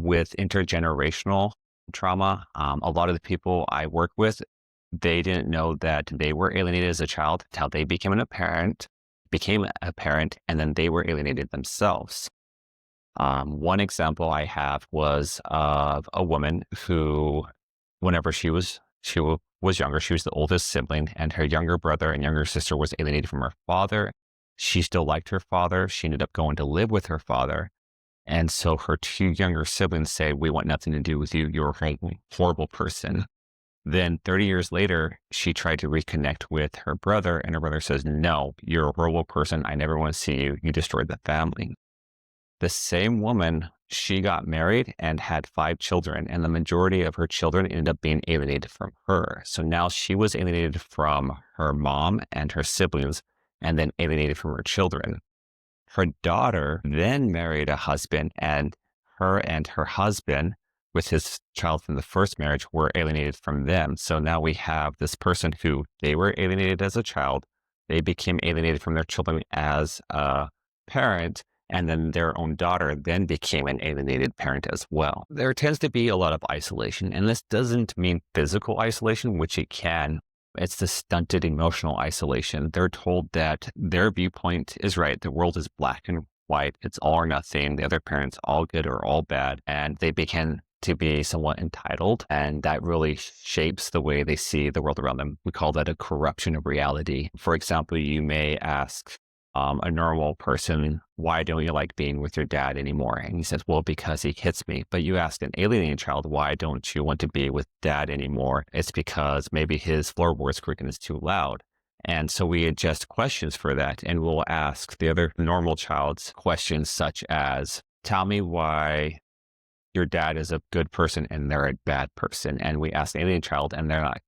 with intergenerational trauma, a lot of the people I work with, they didn't know that they were alienated as a child until they became a parent, and then they were alienated themselves. One example I have was of a woman who, whenever was younger, she was the oldest sibling, and her younger brother and younger sister was alienated from her father. She still liked her father. She ended up going to live with her father. And so her two younger siblings say, "We want nothing to do with you. You're a horrible person." Then 30 years later, she tried to reconnect with her brother, and her brother says, "No, you're a horrible person. I never want to see you. You destroyed the family." The same woman, she got married and had 5 children, and the majority of her children ended up being alienated from her. So now she was alienated from her mom and her siblings, and then alienated from her children. Her daughter then married a husband, and her husband, with his child from the first marriage, were alienated from them. So now we have this person who they were alienated as a child. They became alienated from their children as a parent, and then their own daughter then became an alienated parent as well. There tends to be a lot of isolation, and this doesn't mean physical isolation, which it can. It's the stunted emotional isolation. They're told that their viewpoint is right. The world is black and white. It's all or nothing. The other parent's all good or all bad. And they begin to be somewhat entitled. And that really shapes the way they see the world around them. We call that a corruption of reality. For example, you may ask a normal person, "Why don't you like being with your dad anymore?" And he says, "Well, because he hits me." But you ask an alienated child, "Why don't you want to be with dad anymore?" It's because maybe his floorboards creaking is too loud. And so we adjust questions for that. And we'll ask the other normal child's questions such as, "Tell me why your dad is a good person and they're a bad person." And we ask the alien child, and they're like,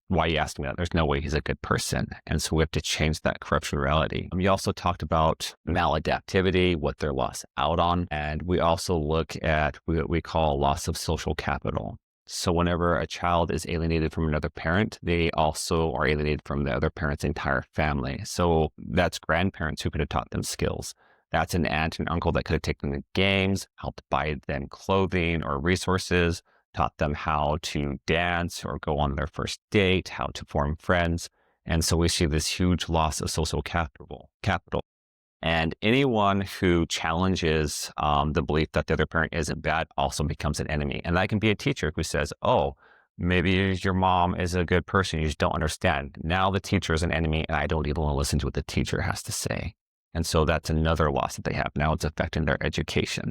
"Why are you asking me that? There's no way he's a good person." And so we have to change that corruption reality. We also talked about maladaptivity, what they're lost out on. And we also look at what we call loss of social capital. So whenever a child is alienated from another parent, they also are alienated from the other parent's entire family. So that's grandparents who could have taught them skills. That's an aunt and uncle that could have taken them to games, helped buy them clothing or resources, taught them how to dance or go on their first date, how to form friends. And so we see this huge loss of social capital. And anyone who challenges the belief that the other parent isn't bad also becomes an enemy. And that can be a teacher who says, "Oh, maybe your mom is a good person. You just don't understand." Now the teacher is an enemy, and I don't even want to listen to what the teacher has to say. And so that's another loss that they have. Now it's affecting their education.